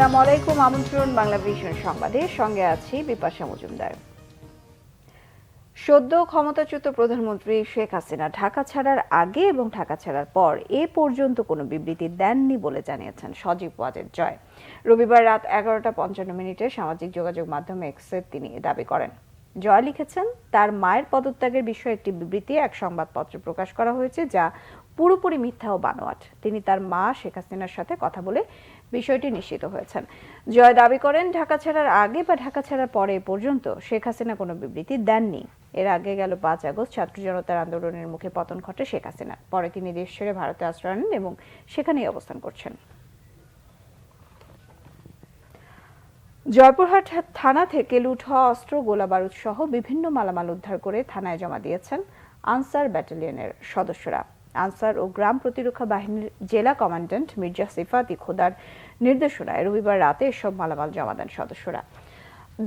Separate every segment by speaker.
Speaker 1: আসসালামু আলাইকুম, আমন্ত্রণ বাংলা ভিশন সংবাদে, সঙ্গে আছি বিপাশা মজুমদার। সদ্য ক্ষমতাচ্যুত প্রধানমন্ত্রী শেখ হাসিনা ঢাকা ছাড়ার আগে এবং ঢাকা ছাড়ার পর এ পর্যন্ত কোনো বিবৃতি দেননি বলে জানিয়েছেন সজীব ওয়াজেদ জয়। রবিবার রাত 11:55 সামাজিক যোগাযোগ মাধ্যম এক্সে তিনি দাবি করেন। জয় লিখেছেন, তার মায়ের পদত্যাগের বিষয়ে একটি বিবৃতি এক সংবাদপত্রে প্রকাশ করা হয়েছে, যা পুরোপুরি মিথ্যা ও বানোয়াট। তিনি তার মা শেখ হাসিনার সাথে কথা বলে বিষয়টি নিশ্চিত হয়েছেন। জয় দাবি করেন, ঢাকা ছাড়ার আগে বা ঢাকা ছাড়ার পরে পর্যন্ত শেখ হাসিনা কোনো বিবৃতি দেননি। এর আগে গেল 5 আগস্ট ছাত্র জনতার আন্দোলনের মুখে পতন ঘটে শেখ হাসিনার। পরে তিনি দেশ ছেড়ে ভারতে আশ্রয় নেন এবং সেখানেই অবস্থান করছেন। জয়পুরহাট থানা থেকে লুট হওয়া অস্ত্র, গোলাবারুদ সহ বিভিন্ন মালামাল উদ্ধার করে থানায় জমা দিয়েছেন আনসার ব্যাটালিয়নের সদস্যরা। আনসার ও গ্রাম প্রতিরক্ষা বাহিনীর জেলা কমান্ড্যান্ট মির্জা সিফাতি খোদার নির্দেশনায় রবিবার রাতে এসব মালামাল জমা দেন সদস্যরা।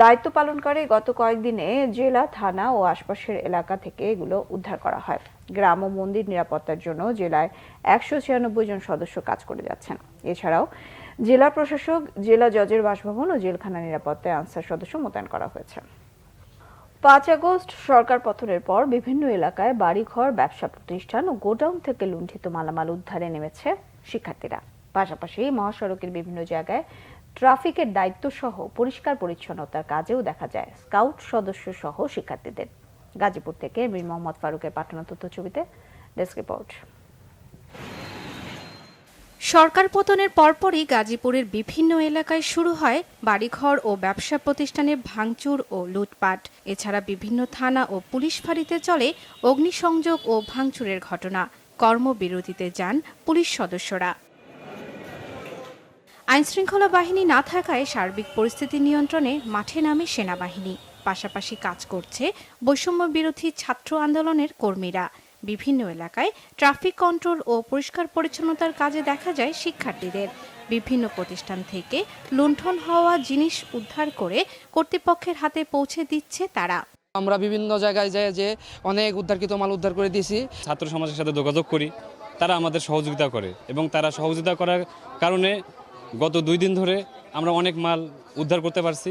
Speaker 1: দায়িত্ব পালনকারী গত কয়েকদিনে জেলা, থানা ও আশপাশের এলাকা থেকে এগুলো উদ্ধার করা হয়। গ্রাম ও মন্দির নিরাপত্তার জন্য জেলায় 196 জন সদস্য কাজ করে যাচ্ছেন। এছাড়াও জেলা প্রশাসক, জেলা জজের বাসভবন ও জেলখানা নিরাপত্তায় আনসার সদস্য মোতায়েন করা হয়েছে। 5 আগস্ট সরকার পতনের পর বিভিন্ন এলাকায় বাড়িঘর, ব্যবসা প্রতিষ্ঠান ও গোডাউন থেকে লুণ্ঠিত মালামাল উদ্ধারে নেমেছে শিক্ষার্থীরা। পাশাপাশি মহাসড়কের বিভিন্ন জায়গায় ট্রাফিকের দায়িত্ব সহ পরিষ্কার পরিচ্ছন্নতার কাজেও দেখা যায় স্কাউট সদস্য সহ শিক্ষার্থীদের। গাজীপুর থেকে মীর মোহাম্মদ ফারুকের পাঠানো তথ্যছবিতে ডেস্ক রিপোর্ট।
Speaker 2: সরকার পতনের পরপরই গাজীপুরের বিভিন্ন এলাকায় শুরু হয় বাড়িঘর ও ব্যবসা প্রতিষ্ঠানে ভাঙচুর ও লুটপাট। এছাড়া বিভিন্ন থানা ও পুলিশ ফাঁড়িতে চলে অগ্নিসংযোগ ও ভাঙচুরের ঘটনা। কর্মবিরতিতে যান পুলিশ সদস্যরা। আইনশৃঙ্খলা বাহিনী না থাকায় সার্বিক পরিস্থিতি নিয়ন্ত্রণে মাঠে নামে সেনাবাহিনী। পাশাপাশি কাজ করছে বৈষম্য বিরোধী ছাত্র আন্দোলনের কর্মীরা। বিভিন্ন এলাকায় ট্রাফিক কন্ট্রোল ও পরিষ্কার পরিচ্ছন্নতার কাজে দেখা যায় শিক্ষার্থীদের। বিভিন্ন প্রতিষ্ঠান থেকে লুণ্ঠন হওয়া জিনিস উদ্ধার করে কর্তৃপক্ষের হাতে পৌঁছে দিচ্ছে তারা।
Speaker 3: আমরা বিভিন্ন জায়গায় যাই যে অনেক উদ্ধারকৃত মাল উদ্ধার করে দিয়েছি।
Speaker 4: ছাত্র সমাজের সাথে যোগাযোগ করি, তারা আমাদের সহযোগিতা করে এবং তারা সহযোগিতা করার কারণে গত 2 দিন ধরে আমরা অনেক মাল উদ্ধার করতে পারছি।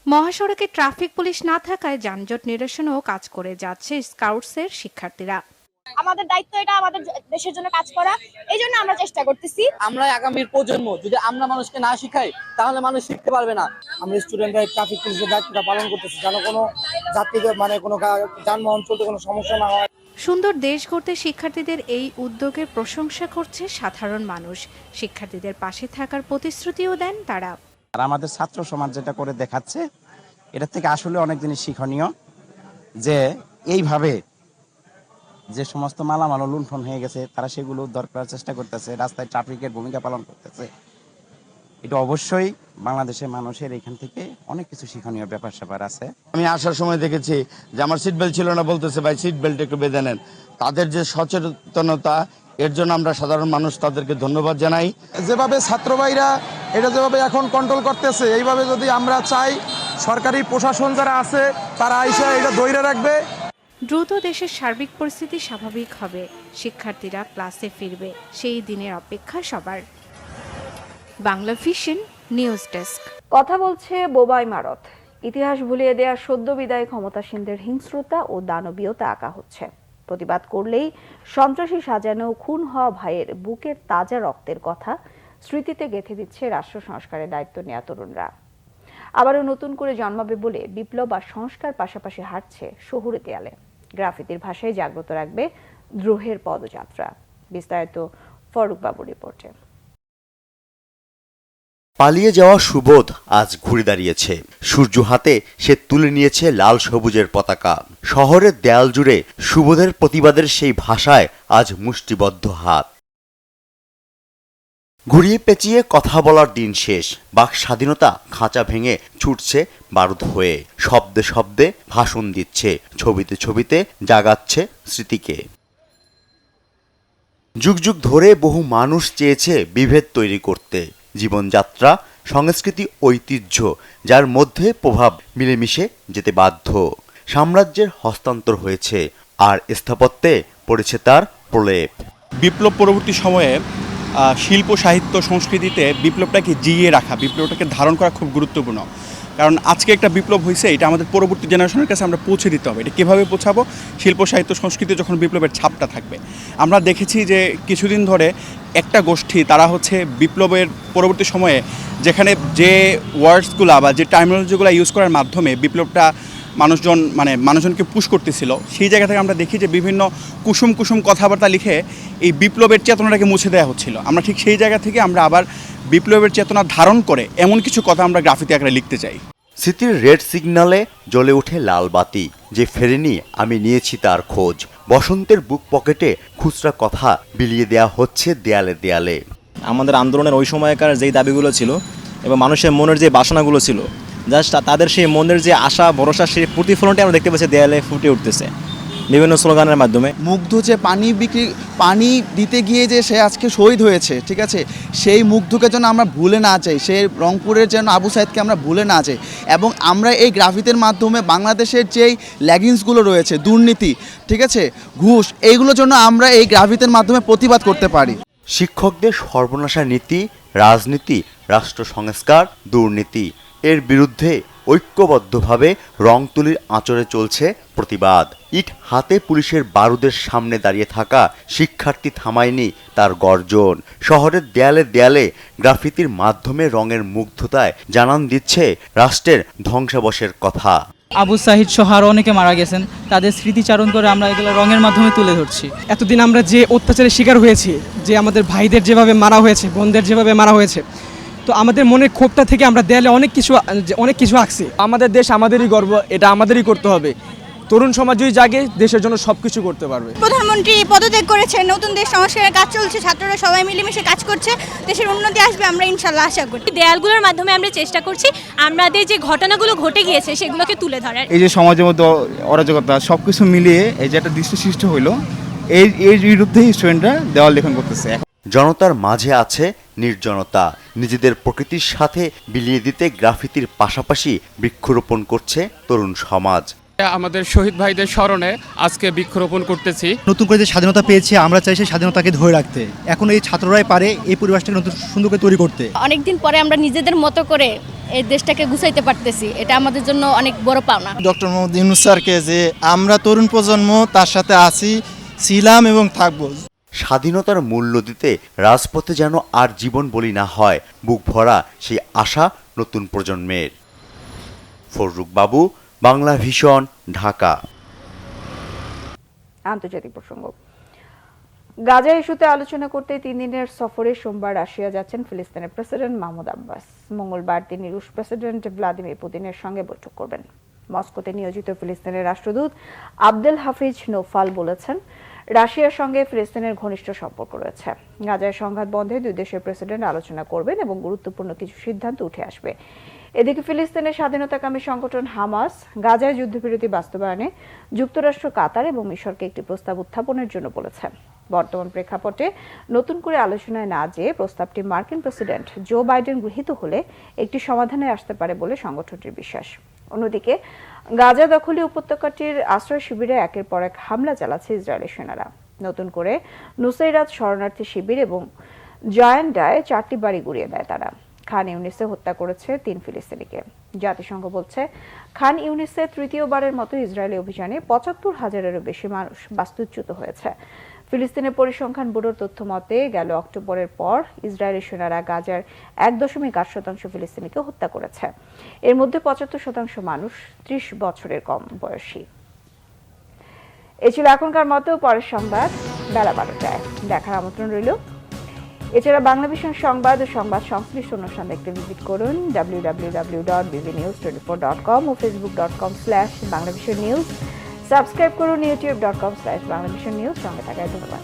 Speaker 2: মহাসড়কে ট্রাফিক পুলিশ না থাকায় যানজট নিরসনেও কাজ করে যাচ্ছে স্কাউটসের শিক্ষার্থীরা।
Speaker 5: আমাদের দায়িত্ব এটা আমাদের দেশের জন্য কাজ করা, এই জন্য আমরা চেষ্টা করতেছি।
Speaker 3: আমরা আগামীর প্রজন্ম যদি আমরা মানুষকে না শিখাই তাহলে মানুষ শিখতে পারবে না।
Speaker 6: আমরা স্টুডেন্টরা ট্রাফিক পুলিশের দায়িত্বটা পালন করতেছি যেন কোনো যাত্রীদের কোনো যানবাহন চলতে কোনো সমস্যা না হয়।
Speaker 2: সুন্দর দেশ গড়তে শিক্ষার্থীদের এই উদ্যোগের প্রশংসা করছে সাধারণ মানুষ। শিক্ষার্থীদের পাশে থাকার প্রতিশ্রুতিও দেন তারা।
Speaker 7: আর আমাদের ছাত্র সমাজ যেটা করে দেখাচ্ছে, এটা থেকে আসলে অনেক জিনিস শিক্ষণীয়, যে এইভাবে যে সমস্ত মালামাল লুণ্ঠন হয়ে গেছে তারা সেগুলো উদ্ধার করার চেষ্টা করতেছে, রাস্তায় ট্রাফিকের ভূমিকা পালন করতেছে। এটা অবশ্যই বাংলাদেশের মানুষের এখান থেকে অনেক কিছু শিক্ষণীয় ব্যাপার স্যাপার আছে।
Speaker 8: আমি আসার সময় দেখেছি যে আমার সিট বেল্ট ছিল না, বলতেছে ভাই সিট বেল্ট একটু বেঁধে নেন। তাদের যে সচেতনতা, এর জন্য আমরা সাধারণ মানুষ তাদেরকে ধন্যবাদ জানাই।
Speaker 6: যেভাবে ছাত্র ভাইরা এটা যেভাবে এখন কন্ট্রোল করতেছে, এইভাবে যদি আমরা চাই সরকারি প্রশাসন যারা আছে তারা আইসা এটা ধরে রাখবে।
Speaker 2: দ্রুত দেশের সার্বিক পরিস্থিতি স্বাভাবিক হবে, শিক্ষার্থীরা ক্লাসে ফিরবে, সেই দিনের অপেক্ষা সবার। Bangla vision news desk.
Speaker 1: কথা বলছে বোবা ইমারত। ইতিহাস ভুলিয়ে দেয়া সদ্য বিদায় ক্ষমতাসীনদের হিংস্রতা ও দানবীয়তা আঁকা হচ্ছে। প্রতিবাদ করলেই সন্ত্রাসী সাজানো খুন হওয়া ভাইয়ের বুকের তাজা রক্তের কথা স্মৃতিতে গেঁথে দিচ্ছে রাষ্ট্র সংস্কারের দায়িত্ব নেওয়া তরুণরা। আবারও নতুন করে জন্মাবে বলে বিপ্লব আর সংস্কার পাশাপাশি হাঁটছে শহুরে দেয়ালে। গ্রাফিতির ভাষায় জাগ্রত রাখবে দ্রোহের পদযাত্রা। বিস্তারিত ফরুক বাবুর রিপোর্টে।
Speaker 9: পালিয়ে যাওয়া সুবোধ আজ ঘুরে দাঁড়িয়েছে। সূর্য হাতে সে তুলে নিয়েছে লাল সবুজের পতাকা। শহরের দেয়াল জুড়ে সুবোধের প্রতিবাদের সেই ভাষায় আজ মুষ্টিবদ্ধ হাত। ঘুরিয়ে পেঁচিয়ে কথা বলার দিন শেষ। বাক স্বাধীনতা খাঁচা ভেঙে ছুটছে বারুদ হয়ে। শব্দে শব্দে ভাষণ দিচ্ছে, ছবিতে ছবিতে জাগাচ্ছে স্মৃতিকে। যুগ যুগ ধরে বহু মানুষ চেয়েছে বিভেদ তৈরি করতে। জীবনযাত্রা, সংস্কৃতি, ঐতিহ্য যার মধ্যে প্রভাব মিলেমিশে যেতে বাধ্য। সাম্রাজ্যের হস্তান্তর হয়েছে আর স্থাপত্যে পড়েছে তার প্রলেপ।
Speaker 10: বিপ্লব পরবর্তী সময়ে শিল্প সাহিত্য সংস্কৃতিতে বিপ্লবটাকে জিইয়ে রাখা, বিপ্লবটাকে ধারণ করা খুব গুরুত্বপূর্ণ। কারণ আজকে একটা বিপ্লব হয়েছে, এটা আমাদের পরবর্তী জেনারেশনের কাছে আমরা পৌঁছে দিতে হবে। এটা কীভাবে পৌঁছাবো? শিল্প সাহিত্য সংস্কৃতি যখন বিপ্লবের ছাপটা থাকবে। আমরা দেখেছি যে কিছুদিন ধরে একটা গোষ্ঠী তারা হচ্ছে বিপ্লবের পরবর্তী সময়ে যেখানে যে ওয়ার্ডসগুলো বা যে টার্মিনোলজিগুলো ইউজ করার মাধ্যমে বিপ্লবটা মানুষজনকে পুশ করতেছিল, সেই জায়গা থেকে আমরা দেখি যে বিভিন্ন কুসুম কুসুম কথাবার্তা লিখে এই বিপ্লবের চেতনাটাকে মুছে দেওয়া হচ্ছিল। আমরা ঠিক সেই জায়গা থেকে আমরা আবার বিপ্লবের চেতনা ধারণ করে এমন কিছু কথা আমরা গ্রাফিতি আকারে লিখতে চাই।
Speaker 9: স্মৃতির রেড সিগন্যালে জ্বলে ওঠে লাল বাতি, যে ফেরেনি আমি নিয়েছি তার খোঁজ। বসন্তের বুক পকেটে খুচরা কথা বিলিয়ে দেয়া হচ্ছে দেয়ালে দেয়ালে।
Speaker 11: আমাদের আন্দোলনের ওই সময়কার যেই দাবিগুলো ছিল এবং মানুষের মনের যে বাসনাগুলো ছিল, জাস্ট তাদের সেই মনের যে আশা ভরসা, সেই প্রতিফলনটি আমরা দেখতে পাচ্ছি দেয়ালে ফুটে উঠতেছে বিভিন্ন স্লোগানের মাধ্যমে।
Speaker 12: মুগ্ধ যে পানি দিতে গিয়ে যে সে আজকে শহীদ হয়েছে, ঠিক আছে, সেই মুগ্ধকে যেন আমরা ভুলে না যাই, সেই রংপুরের যেন আবু সাইদকে আমরা ভুলে না যাই, এবং আমরা এই গ্রাফিতির মাধ্যমে বাংলাদেশের যেই ল্যাগিংসগুলো রয়েছে, দুর্নীতি, ঠিক আছে, ঘুষ, এইগুলোর জন্য আমরা এই গ্রাফিতির মাধ্যমে প্রতিবাদ করতে পারি।
Speaker 9: শিক্ষকদের সর্বনাশা নীতি, রাজনীতি, রাষ্ট্র সংস্কার, দুর্নীতি, এর বিরুদ্ধে ঐক্যবদ্ধভাবে রংতুলির আঁচড়ে চলছে প্রতিবাদ। ইট হাতে পুলিশের বারুদের সামনে দাঁড়িয়ে থাকা শিক্ষার্থী থামায়নি তার গর্জন। শহরের দেয়ালে দেয়ালে গ্রাফিতির মাধ্যমে রঙের মুগ্ধতায় জানান দিচ্ছে রাষ্ট্রের ধ্বংসাবশের কথা।
Speaker 13: আবু সাহিদ সহ আরও অনেকে মারা গেছেন, তাদের স্মৃতিচারণ করে আমরা এগুলো রঙের মাধ্যমে তুলে ধরছি।
Speaker 14: এতদিন আমরা যে অত্যাচারের শিকার হয়েছি, যে আমাদের ভাইদের যেভাবে মারা হয়েছে, বোনদের যেভাবে মারা হয়েছে, তো আমাদের মনের ক্ষোভটা থেকে আমরা দেয়ালে অনেক কিছু আঁকছি। আমাদের দেশ আমাদেরই গর্ব, এটা আমাদেরই করতে হবে। তরুণ সমাজ যদি জাগে, দেশের জন্য সবকিছু করতে পারবে।
Speaker 5: প্রধানমন্ত্রী পদত্যাগ করেছে, নতুন দেশ সংস্কারের কাজ চলছে, ছাত্ররা সবাই মিলেমিশে কাজ করছে, দেশের উন্নতি আসবে আমরা ইনশাল্লাহ আশা করি।
Speaker 15: দেয়ালগুলোর মাধ্যমে আমরা চেষ্টা করছি আমাদের যে ঘটনাগুলো ঘটে গিয়েছে সেগুলোকে তুলে ধরার।
Speaker 16: এই যে সমাজের মধ্যে অরাজকতা সবকিছু মিলিয়ে এই যে একটা দৃশ্য সৃষ্টি হইলো, এই বিরুদ্ধে স্টুডেন্টরা দেওয়াল লেখন করতেছে।
Speaker 9: জনতার মাঝে আছে নির্জনতা। নিজেদের প্রকৃতির সাথে বিলিয়ে দিতে গ্রাফিতির পাশাপাশি বৃক্ষরোপণ করছে তরুণ সমাজ।
Speaker 17: আমাদের শহীদ ভাইদের স্মরণে আজকে বৃক্ষরোপণ করতেছি।
Speaker 18: নতুন করে যে স্বাধীনতা পেয়েছি, আমরা চাই সেই স্বাধীনতাকে ধরে রাখতে। এখন এই ছাত্ররাই পারে এই পরিবেশটাকে নতুন সুন্দর করে তৈরি করতে।
Speaker 19: অনেকদিন পরে আমরা নিজেদের মতো করে এই দেশটাকে গুছাইতে পারতেছি, এটা আমাদের জন্য অনেক বড় পাওনা।
Speaker 20: ডক্টর মোহাম্মদ ইউনূস স্যারকে যে আমরা তরুণ প্রজন্ম তার সাথে আছি, ছিলাম এবং থাকবো।
Speaker 9: স্বাধীনতার মূল্য দিতে রাজপথে যেন আর জীবন বলি না হয়, বুক ভরা সেই আশা নতুন প্রজন্মের। ফররুক বাবু, বাংলা ভিশন, ঢাকা।
Speaker 1: আন্তর্জাতিক প্রসঙ্গ। গাজা ইস্যুতে আলোচনা করতে 3 দিনের সফরে সোমবার রাশিয়া যাচ্ছেন ফিলিস্তিনের প্রেসিডেন্ট মাহমুদ আব্বাস। মঙ্গলবার তিনি রুশ প্রেসিডেন্ট ভ্লাদিমির পুতিনের সঙ্গে বৈঠক করবেন। মস্কোতে নিয়োজিত ফিলিস্তিনের রাষ্ট্রদূত আবদেল হাফিজ নৌফাল বলেছেন, রাশিয়ার সঙ্গে ফিলিস্তিনের ঘনিষ্ঠ সম্পর্ক রয়েছে। গাজায় সংঘাত বন্ধে দুই দেশের প্রেসিডেন্ট আলোচনা করবেন এবং গুরুত্বপূর্ণ কিছু সিদ্ধান্ত উঠে আসবে। এদিকে ফিলিস্তিনের স্বাধীনতাকামী সংগঠন হামাস গাজায় যুদ্ধবিরতি বাস্তবায়নে যুক্তরাষ্ট্র, কাতার এবং মিশরকে একটি প্রস্তাব উত্থাপনের জন্য বলেছে। বর্তমান প্রেক্ষাপটে নতুন করে আলোচনায় না যেয়ে প্রস্তাবটি মার্কিন প্রেসিডেন্ট জো বাইডেন গৃহীত হলে একটি সমাধানে আসতে পারে বলে সংগঠনটির বিশ্বাস। অন্যদিকে গাজা দখলী উপত্যকাটির আশ্রয় শিবিরে একের পর এক হামলা চালাচ্ছে ইসরায়েলি সেনারা। নতুন করে নুসাইরাত শরণার্থী শিবির এবং জায়ান্ডায় 4টি বাড়ি গুঁড়িয়ে দেয় তারা। খান ইউনিসে হত্যা করেছে 3 ফিলিস্তিনিকে। জাতিসংঘ বলছে, খান ইউনিসে তৃতীয়বারের মতো ইসরায়েলি অভিযানে ৭৫,000-এরও বেশি মানুষ বাস্তুচ্যুত হয়েছে। ফিলিস্তিনের পরিসংখ্যান ব্যুরোর তথ্য মতে গেল অক্টোবরের পর ইসরায়েলি সেনারা গাজার 1.8% ফিলিস্তিনিকে হত্যা করেছে। এর মধ্যে 75% মানুষ 30 বছরের কম বয়সী। এ ছিল এখনকার মতো। পরের সংবাদ বেলা 12টায় দেখার আমন্ত্রণ রইল। এছাড়া বাংলা ভিশন সংবাদ ও সংবাদ সংশ্লিষ্ট অনুষ্ঠান দেখতে ভিজিট করুন www.bbnews24.com ও facebook.com/banglavishnnews। সাবস্ক্রাইব করুন youtube.com/banglavishnnews। সঙ্গে থাকায় ধন্যবাদ।